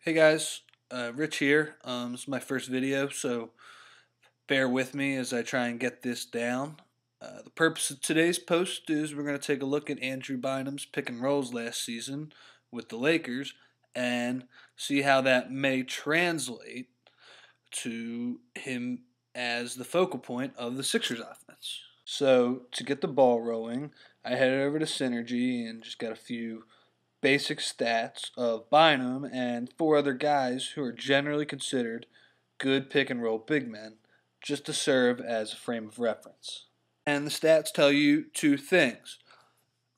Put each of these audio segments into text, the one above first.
Hey guys, Rich here. This is my first video, so bear with me as I try and get this down. The purpose of today's post is we're going to take a look at Andrew Bynum's pick and rolls last season with the Lakers and see how that may translate to him as the focal point of the Sixers offense. So to get the ball rolling, I headed over to Synergy and just got a few basic stats of Bynum and four other guys who are generally considered good pick and roll big men, just to serve as a frame of reference. And the stats tell you two things.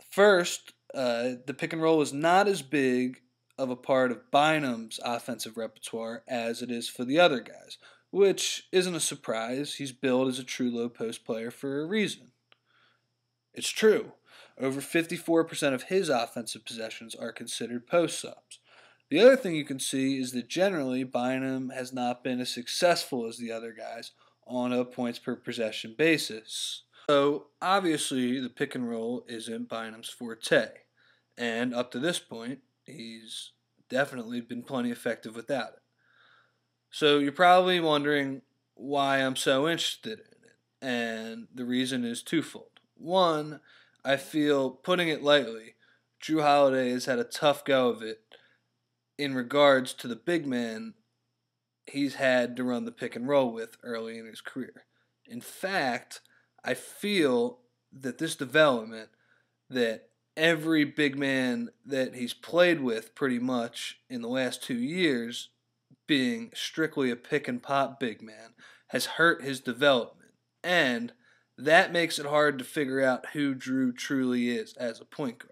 First, the pick and roll is not as big of a part of Bynum's offensive repertoire as it is for the other guys, which isn't a surprise. He's billed as a true low post player for a reason. It's true. Over 54% of his offensive possessions are considered post ups. The other thing you can see is that generally Bynum has not been as successful as the other guys on a points per possession basis. So obviously the pick and roll isn't Bynum's forte. And up to this point, he's definitely been plenty effective without it. So you're probably wondering why I'm so interested in it. And the reason is twofold. One, I feel, putting it lightly, Drew Holiday has had a tough go of it in regards to the big man he's had to run the pick and roll with early in his career. In fact, I feel that this development, that every big man that he's played with pretty much in the last 2 years, being strictly a pick and pop big man, has hurt his development. And that makes it hard to figure out who Drew truly is as a point guard.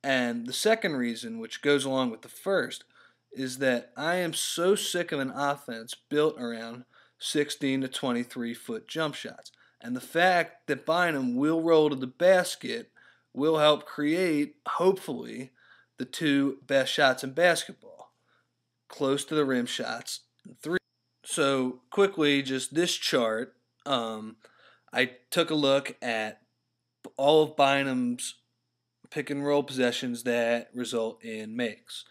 And the second reason, which goes along with the first, is that I am so sick of an offense built around 16 to 23 foot jump shots. And the fact that Bynum will roll to the basket will help create, hopefully, the two best shots in basketball. Close to the rim shots and three. So quickly, just this chart, I took a look at all of Bynum's pick and roll possessions that result in makes.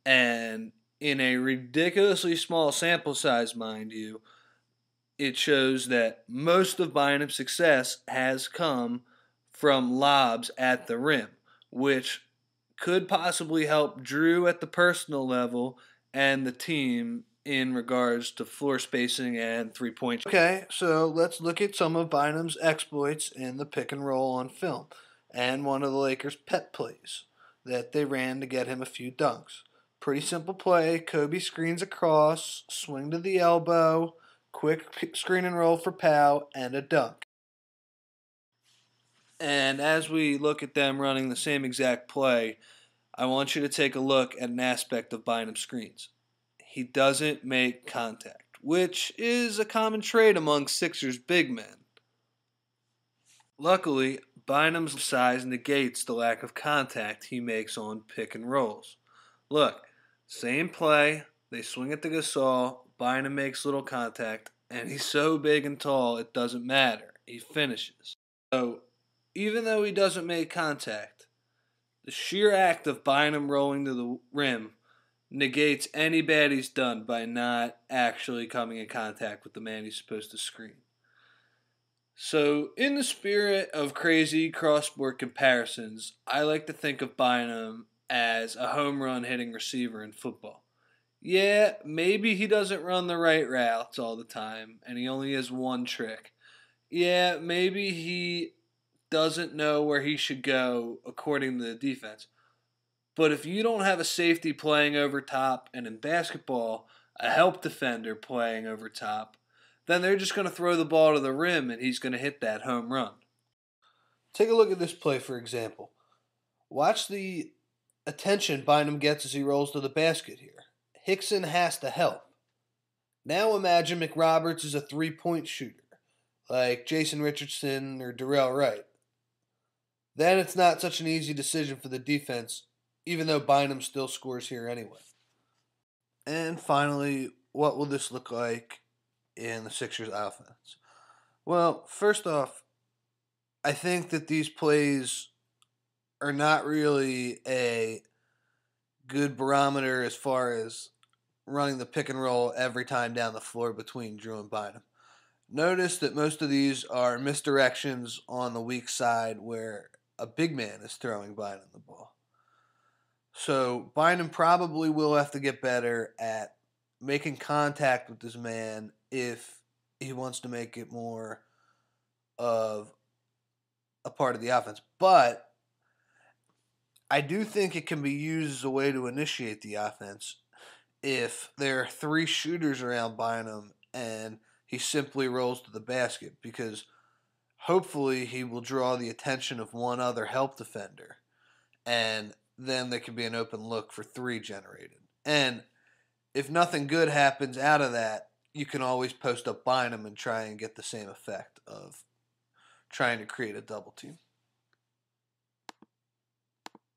And in a ridiculously small sample size, mind you, it shows that most of Bynum's success has come from lobs at the rim, which could possibly help Drew at the personal level and the team in regards to floor spacing and three-point. Okay, so let's look at some of Bynum's exploits in the pick and roll on film, and one of the Lakers' pet plays that they ran to get him a few dunks. Pretty simple play. Kobe screens across, swing to the elbow, quick screen and roll for Powell, and a dunk. And as we look at them running the same exact play, I want you to take a look at an aspect of Bynum's screens. He doesn't make contact, which is a common trait among Sixers big men. Luckily, Bynum's size negates the lack of contact he makes on pick and rolls. Look, same play, they swing it to Gasol, Bynum makes little contact, and he's so big and tall it doesn't matter. He finishes. So, even though he doesn't make contact, the sheer act of Bynum rolling to the rim negates any bad he's done by not actually coming in contact with the man he's supposed to screen. So, in the spirit of crazy cross-sport comparisons, I like to think of Bynum as a home run hitting receiver in football. Yeah, maybe he doesn't run the right routes all the time, and he only has one trick. Yeah, maybe he doesn't know where he should go according to the defense. But if you don't have a safety playing over top, and in basketball, a help defender playing over top, then they're just going to throw the ball to the rim and he's going to hit that home run. Take a look at this play, for example. Watch the attention Bynum gets as he rolls to the basket here. Hickson has to help. Now imagine McRoberts is a three-point shooter, like Jason Richardson or Darrell Wright. Then it's not such an easy decision for the defense, even though Bynum still scores here anyway. And finally, what will this look like in the Sixers offense? Well, first off, I think that these plays are not really a good barometer as far as running the pick and roll every time down the floor between Drew and Bynum. Notice that most of these are misdirections on the weak side where a big man is throwing Bynum the ball. So Bynum probably will have to get better at making contact with this man if he wants to make it more of a part of the offense. But I do think it can be used as a way to initiate the offense if there are three shooters around Bynum and he simply rolls to the basket, because hopefully he will draw the attention of one other help defender, and then there can be an open look for three generated. And if nothing good happens out of that, you can always post up Bynum and try and get the same effect of trying to create a double team.